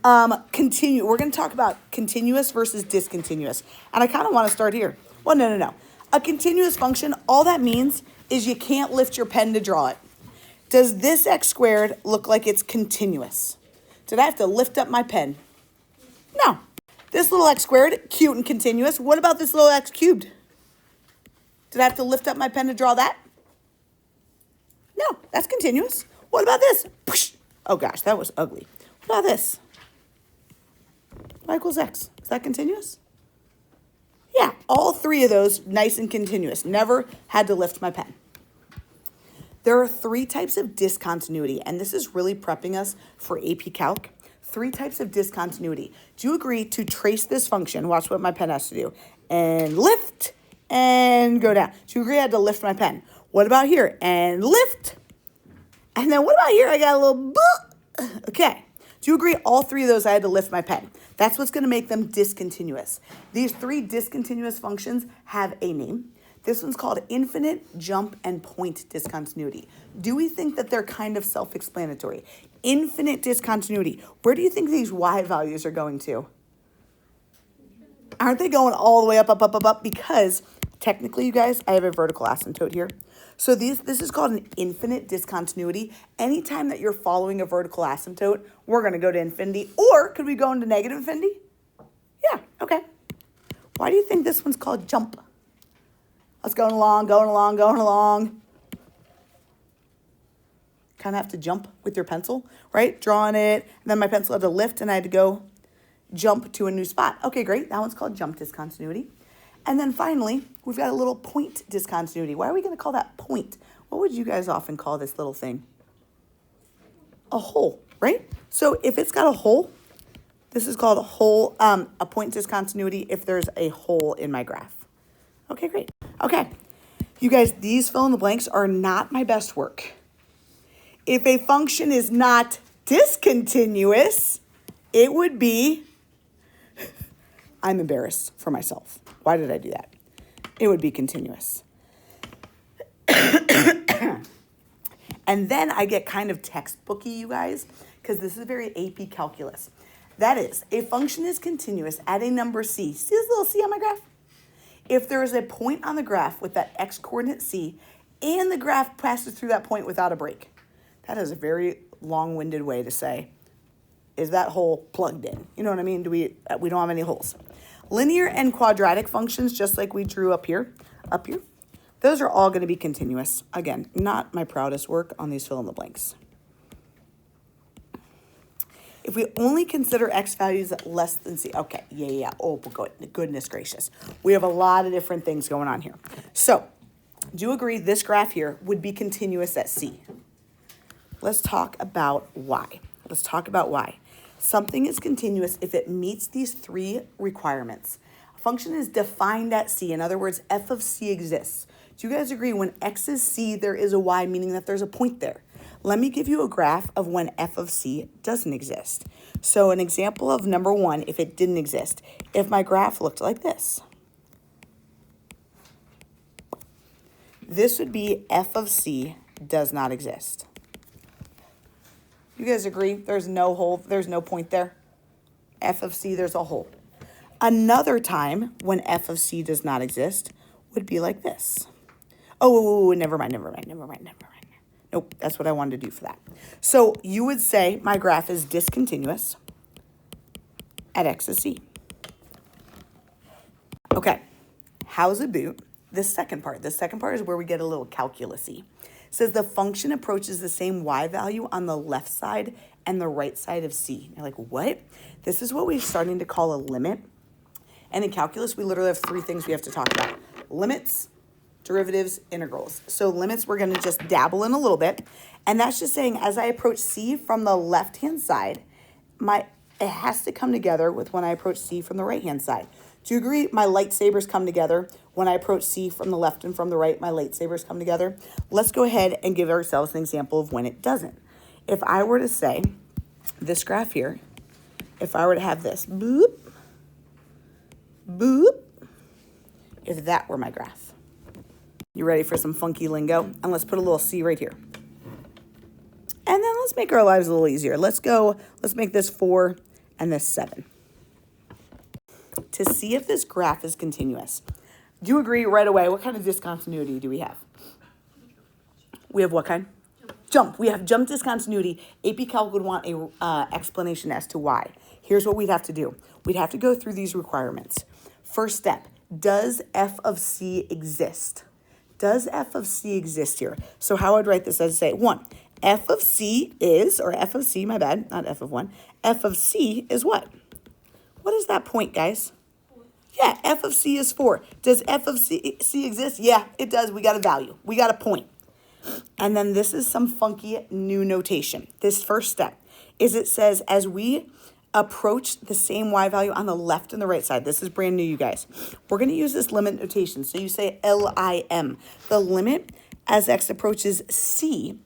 We're going to talk about continuous versus discontinuous. And I kind of want to start here. Well, no. A continuous function, all that means is you can't lift your pen to draw it. Does this x squared look like it's continuous? Did I have to lift up my pen? No. This little x squared, cute and continuous. What about this little x cubed? Did I have to lift up my pen to draw that? No, that's continuous. What about this? Oh gosh, that was ugly. What about this? Y equals x. Is that continuous? Yeah, all three of those nice and continuous. Never had to lift my pen. There are 3 types of discontinuity, and this is really prepping us for AP Calc. 3 types of discontinuity. Do you agree to trace this function? Watch what my pen has to do. And lift and go down. Do you agree I had to lift my pen? What about here? And lift. And then what about here? I got a little okay. Do you agree all 3 of those I had to lift my pen? That's what's going to make them discontinuous. These 3 discontinuous functions have a name. This one's called infinite, jump, and point discontinuity. Do we think that they're kind of self-explanatory? Infinite discontinuity. Where do you think these y values are going to? Aren't they going all the way up, up, up, up, up? Because technically, you guys, I have a vertical asymptote here. So this is called an infinite discontinuity. Anytime that you're following a vertical asymptote, we're going to go to infinity. Or could we go into negative infinity? Yeah, okay. Why do you think this one's called jump? Let's going along, going along, going along. Kind of have to jump with your pencil, right? Drawing it, and then my pencil had to lift, and I had to go jump to a new spot. Okay, great. That one's called jump discontinuity. And then finally, we've got a little point discontinuity. Why are we going to call that point? What would you guys often call this little thing? A hole, right? So if it's got a hole, this is called a hole, a point discontinuity if there's a hole in my graph. Okay, great. Okay, you guys, these fill in the blanks are not my best work. If a function is not discontinuous, it would be, I'm embarrassed for myself. Why did I do that? It would be continuous. And then I get kind of textbooky, you guys, because this is very AP calculus. That is, a function is continuous at a number c. See this little c on my graph? If there is a point on the graph with that x-coordinate c, and the graph passes through that point without a break. That is a very long-winded way to say, is that hole plugged in? You know what I mean? We don't have any holes. Linear and quadratic functions, just like we drew up here, those are all going to be continuous. Again, not my proudest work on these fill in the blanks. If we only consider x values less than c, okay, yeah. Oh, goodness gracious. We have a lot of different things going on here. So, do you agree this graph here would be continuous at c? Let's talk about why. Something is continuous if it meets these 3 requirements. A function is defined at c. In other words, f of c exists. Do you guys agree when x is c, there is a y, meaning that there's a point there? Let me give you a graph of when f of c doesn't exist. So an example of number 1, if it didn't exist, if my graph looked like this. This would be f of c does not exist. You guys agree? There's no hole, there's no point there. F of c, there's a hole. Another time when f of c does not exist would be like this. Oh, never mind. Nope, that's what I wanted to do for that. So you would say my graph is discontinuous at x is c. Okay, how's about this second part? The second part is where we get a little calculus-y. It says the function approaches the same y value on the left side and the right side of c. You're like, what? This is what we're starting to call a limit. And in calculus, we literally have 3 things we have to talk about. Limits, derivatives, integrals. So limits, we're going to just dabble in a little bit. And that's just saying as I approach c from the left-hand side, it has to come together with when I approach c from the right-hand side. Do you agree my lightsabers come together? When I approach c from the left and from the right, my lightsabers come together. Let's go ahead and give ourselves an example of when it doesn't. If I were to say, this graph here, if I were to have this, boop, boop, if that were my graph. You ready for some funky lingo? And let's put a little c right here. And then let's make our lives a little easier. Let's make this 4 and this 7. To see if this graph is continuous. Do you agree right away? What kind of discontinuity do we have? We have what kind? Jump. We have jump discontinuity. AP Calc would want a explanation as to why. Here's what we'd have to do. We'd have to go through these requirements. First step, does f of c exist? Does f of c exist here? So how I'd write this, I'd say 1, f of c is, or f of c, my bad, not f of 1, f of c is what? What is that point, guys? Yeah, f of c is 4. Does f of c exist? Yeah, it does. We got a value. We got a point. And then this is some funky new notation. This first step is it says as we approach the same y value on the left and the right side. This is brand new, you guys. We're going to use this limit notation. So you say LIM, the limit as x approaches c,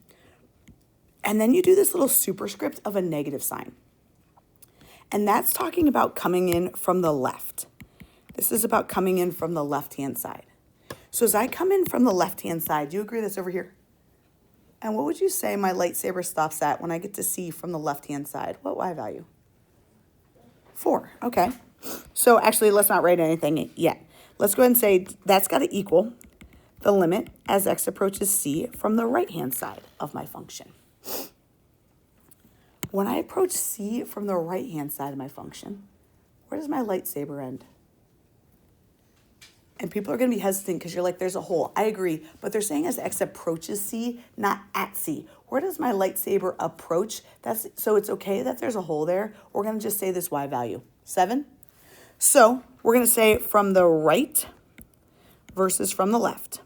and then you do this little superscript of a negative sign. And that's talking about coming in from the left. This is about coming in from the left-hand side. So as I come in from the left-hand side, do you agree that's over here? And what would you say my lightsaber stops at when I get to see from the left-hand side? What y value? 4, okay. So actually, let's not write anything yet. Let's go ahead and say that's got to equal the limit as x approaches c from the right-hand side of my function. When I approach c from the right-hand side of my function, where does my lightsaber end? And people are going to be hesitant because you're like, there's a hole. I agree, but they're saying as x approaches c, not at c. Where does my lightsaber approach? So it's okay that there's a hole there. We're going to just say this y value, 7. So we're going to say from the right versus from the left.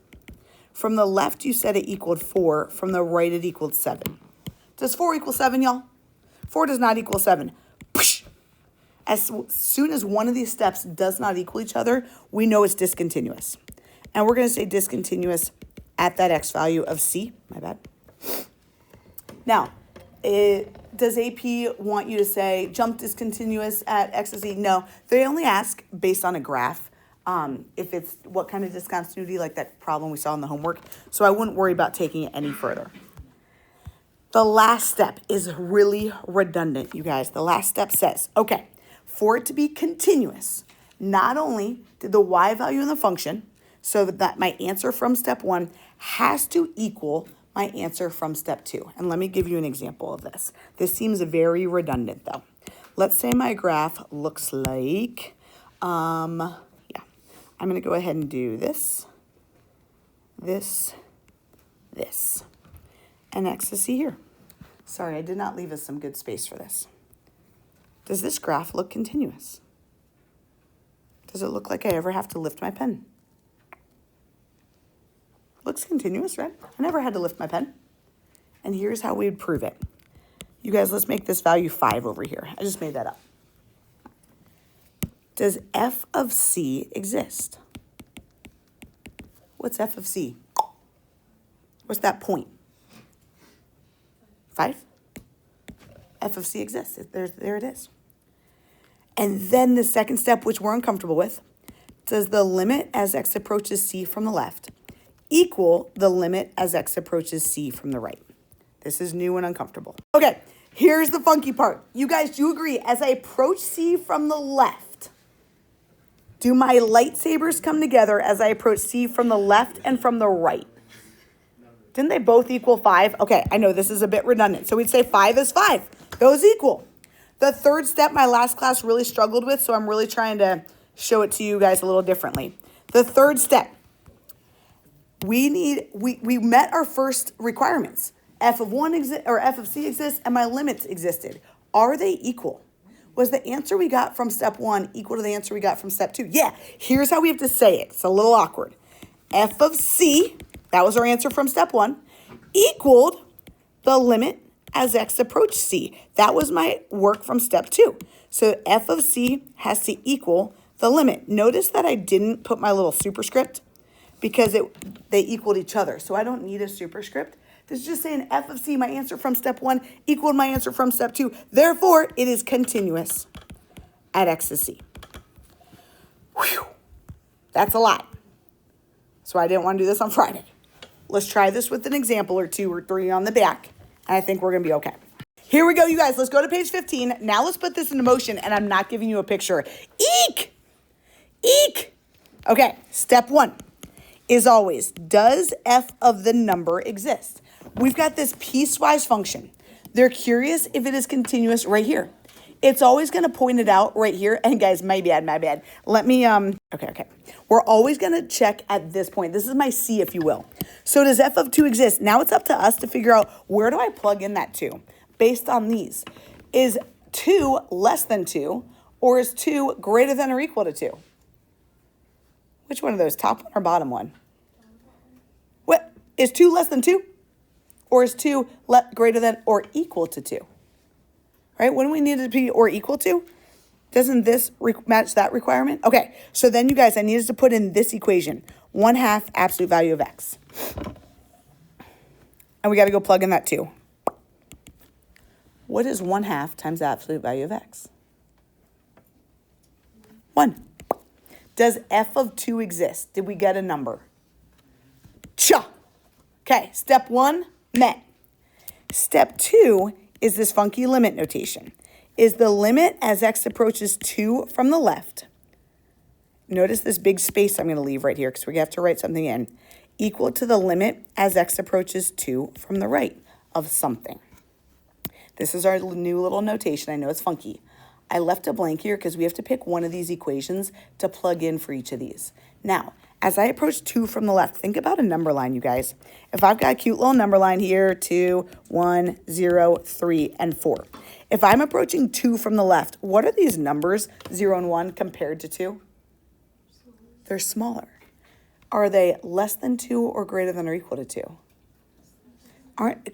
From the left, you said it equaled 4. From the right, it equaled 7. Does 4 equal 7, y'all? 4 does not equal 7. As soon as one of these steps does not equal each other, we know it's discontinuous. And we're going to say discontinuous at that x value of c. My bad. Now, does AP want you to say jump discontinuous at x of c? No. They only ask based on a graph if it's what kind of discontinuity, like that problem we saw in the homework. So I wouldn't worry about taking it any further. The last step is really redundant, you guys. The last step says, okay, for it to be continuous, not only did the y value in the function, so that my answer from step 1 has to equal my answer from step 2. And let me give you an example of this. This seems very redundant though. Let's say my graph looks like, I'm going to go ahead and do this, and x is c here. Sorry, I did not leave us some good space for this. Does this graph look continuous? Does it look like I ever have to lift my pen? Looks continuous, right? I never had to lift my pen. And here's how we'd prove it. You guys, let's make this value 5 over here. I just made that up. Does f of c exist? What's f of c? What's that point? 5? F of c exists. There it is. And then the second step, which we're uncomfortable with, does the limit as x approaches c from the left equal the limit as x approaches c from the right? This is new and uncomfortable. Okay, here's the funky part. You guys, do you agree? As I approach c from the left, do my lightsabers come together as I approach c from the left and from the right? Didn't they both equal 5? Okay, I know this is a bit redundant. So we'd say 5 is 5. Those equal. The third step my last class really struggled with, so I'm really trying to show it to you guys a little differently. The third step, we met our first requirements. F of 1 or f of c exists and my limits existed. Are they equal? Was the answer we got from step 1 equal to the answer we got from step 2? Yeah, here's how we have to say it. It's a little awkward. F of c, that was our answer from step 1, equaled the limit as x approached c. That was my work from step 2. So f of c has to equal the limit. Notice that I didn't put my little superscript because they equaled each other. So I don't need a superscript. This is just saying f of c, my answer from step 1, equaled my answer from step 2. Therefore, it is continuous at x is c. Whew. That's a lot. So I didn't want to do this on Friday. Let's try this with an example or 2 or 3 on the back, and I think we're going to be okay. Here we go, you guys. Let's go to page 15. Now let's put this into motion, and I'm not giving you a picture. Eek! Eek! Okay, step 1 is always, does f of the number exist? We've got this piecewise function. They're curious if it is continuous right here. It's always going to point it out right here. And guys, my bad. Let me, okay. We're always going to check at this point. This is my C, if you will. So does f of 2 exist? Now it's up to us to figure out, where do I plug in that 2? Based on these. Is 2 less than 2, or is 2 greater than or equal to 2? Which one of those, top one or bottom one? What, is 2 less than 2? Or is 2 greater than or equal to 2? Right, when we need it to be or equal to, doesn't this match that requirement? Okay, so then you guys, I need us to put in this equation, 1/2 absolute value of x. And we got to go plug in that 2. What is 1/2 times the absolute value of x? 1. Does f of 2 exist? Did we get a number? Cha! Okay, step 1, met. Step 2 is this funky limit notation. Is the limit as x approaches 2 from the left, notice this big space I'm going to leave right here because we have to write something in, equal to the limit as x approaches 2 from the right of something. This is our new little notation. I know it's funky. I left a blank here because we have to pick one of these equations to plug in for each of these. Now, as I approach 2 from the left, think about a number line, you guys. If I've got a cute little number line here, 2, 1, 0, 3, and 4. If I'm approaching 2 from the left, what are these numbers, 0 and 1, compared to 2? They're smaller. Are they less than 2 or greater than or equal to 2?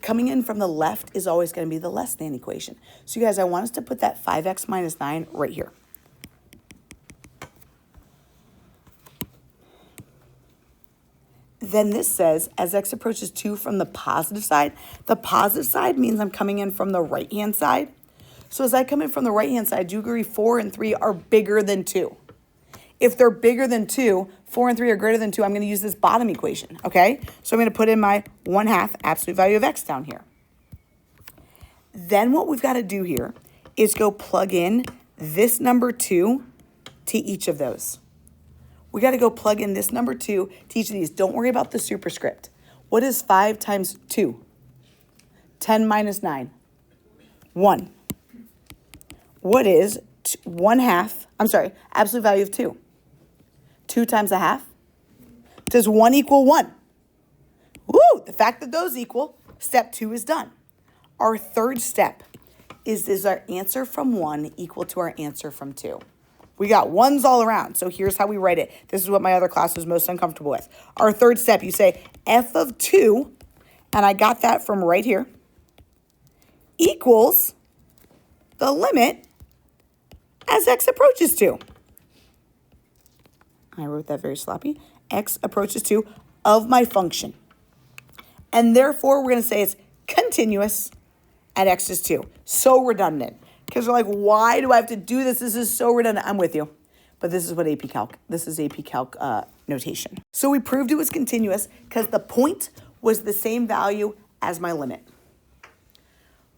Coming in from the left is always going to be the less than equation. So you guys, I want us to put that 5x minus 9 right here. Then this says, as x approaches 2 from the positive side means I'm coming in from the right-hand side. So as I come in from the right-hand side, do you agree 4 and 3 are bigger than 2? If they're bigger than 2, 4 and 3 are greater than 2, I'm going to use this bottom equation, okay? So I'm going to put in my 1/2 absolute value of x down here. Then what we've got to do here is go plug in this number 2 to each of those. We got to go plug in this number 2 to each of these. Don't worry about the superscript. What is 5 times 2? 10 minus 9. 1. What is 1/2, absolute value of 2? 2 times 1/2? Does 1 equal 1? Woo! The fact that those equal, step 2 is done. Our third step is our answer from 1 equal to our answer from 2? We got ones all around, so here's how we write it. This is what my other class was most uncomfortable with. Our third step, you say f of 2, and I got that from right here, equals the limit as x approaches 2. I wrote that very sloppy. X approaches 2 of my function. And therefore, we're going to say it's continuous at x is 2. So redundant. Because we're like, why do I have to do this? This is so redundant. I'm with you. But this is what AP Calc, this is AP Calc notation. So we proved it was continuous because the point was the same value as my limit.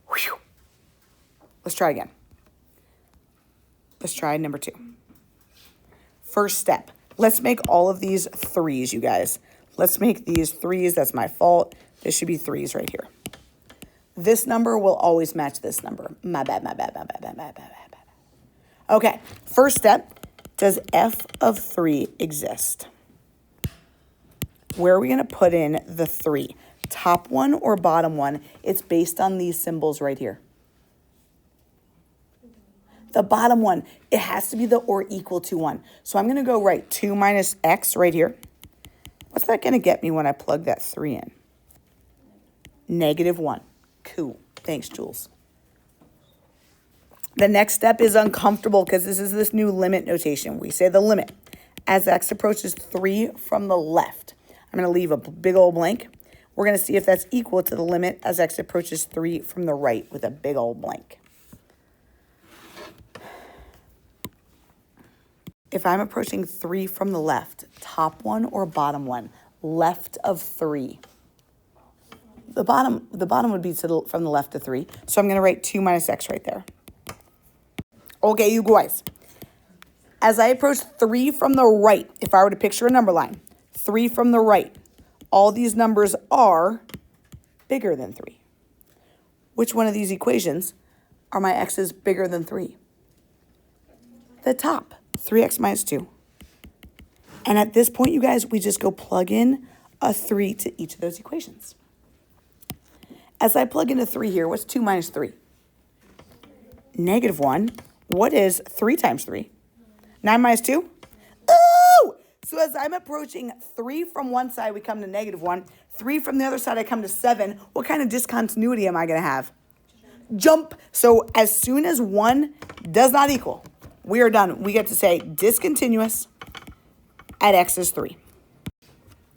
Whew. Let's try again. Let's try number 2. First step. Let's make all of these 3s, you guys. Let's make these 3s. That's my fault. This should be 3s right here. This number will always match this number. My bad. Okay, first step. Does f of 3 exist? Where are we going to put in the 3? Top one or bottom one? It's based on these symbols right here. The bottom one, it has to be the or equal to 1. So I'm going to go write 2 minus x right here. What's that going to get me when I plug that 3 in? -1. Cool. Thanks, Jules. The next step is uncomfortable because this is this new limit notation. We say the limit as x approaches 3 from the left. I'm going to leave a big old blank. We're going to see if that's equal to the limit as x approaches 3 from the right with a big old blank. If I'm approaching 3 from the left, top one or bottom one? Left of 3. the bottom would be from the left to 3. So I'm going to write 2 minus x right there. Okay, you guys. As I approach 3 from the right, if I were to picture a number line, 3 from the right, all these numbers are bigger than 3. Which one of these equations are my x's bigger than 3? The top, 3x minus 2. And at this point, you guys, we just go plug in a 3 to each of those equations. As I plug in a 3 here, what's 2 minus 3? -1. What is 3 times 3? 9 minus 2? Ooh! So as I'm approaching 3 from one side, we come to -1. 3 from the other side, I come to 7. What kind of discontinuity am I going to have? Jump. So as soon as 1 does not equal, we are done. We get to say discontinuous at x is 3.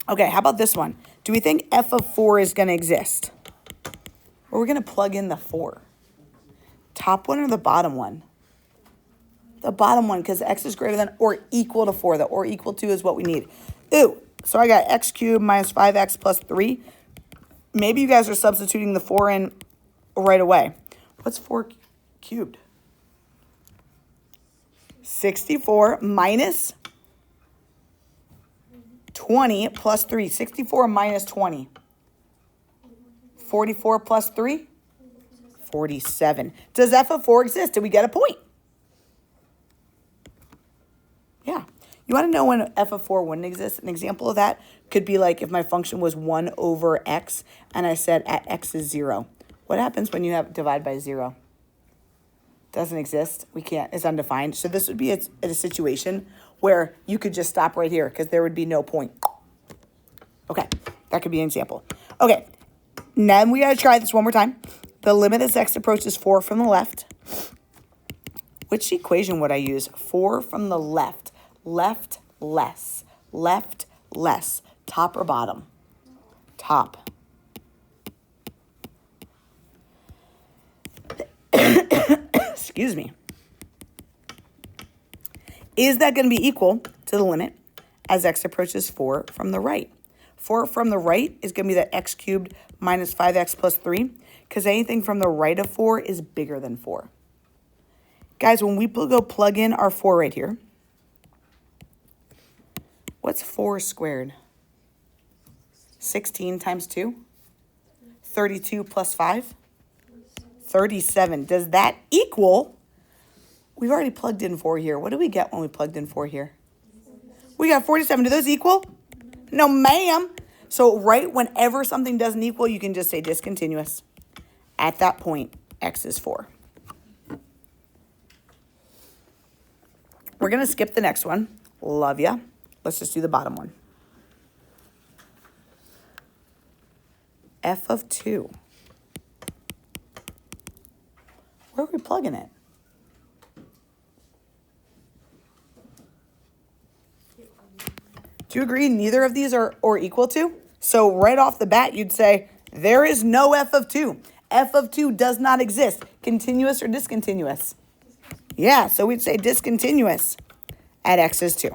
Okay, how about this one? Do we think f of 4 is going to exist? Or we're going to plug in the 4. Top one or the bottom one? The bottom one, because x is greater than or equal to 4. The or equal to is what we need. Ooh, so I got x cubed minus 5x plus 3. Maybe you guys are substituting the 4 in right away. What's 4 cubed? 64 minus 20 plus 3. 64 minus 20. 44 plus 3? 47. Does f of 4 exist? Did we get a point? Yeah. You want to know when f of 4 wouldn't exist? An example of that could be like if my function was 1 over x and I said at x is 0. What happens when you have divide by 0? Doesn't exist. We can't. It's undefined. So this would be a situation where you could just stop right here because there would be no point. Okay. That could be an example. Okay. Now we got to try this one more time. The limit as x approaches 4 from the left. Which equation would I use? 4 from the left. Left less. Left less. Top or bottom? Top. Excuse me. Is that going to be equal to the limit as x approaches 4 from the right? 4 from the right is going to be that x cubed minus 5x plus 3, because anything from the right of 4 is bigger than 4. Guys, when we go plug in our 4 right here, what's 4 squared? 16 times 2? 32 plus 5? 37. Does that equal? We've already plugged in 4 here. What do we get when we plugged in 4 here? We got 47. Do those equal? No, ma'am. So right whenever something doesn't equal, you can just say discontinuous. At that point, x is 4. We're going to skip the next one. Love ya. Let's just do the bottom one. F of 2. Where are we plugging it? Do you agree neither of these are or equal to? So right off the bat, you'd say, there is no f of 2. F of 2 does not exist. Continuous or discontinuous? Yeah, so we'd say discontinuous at x is 2.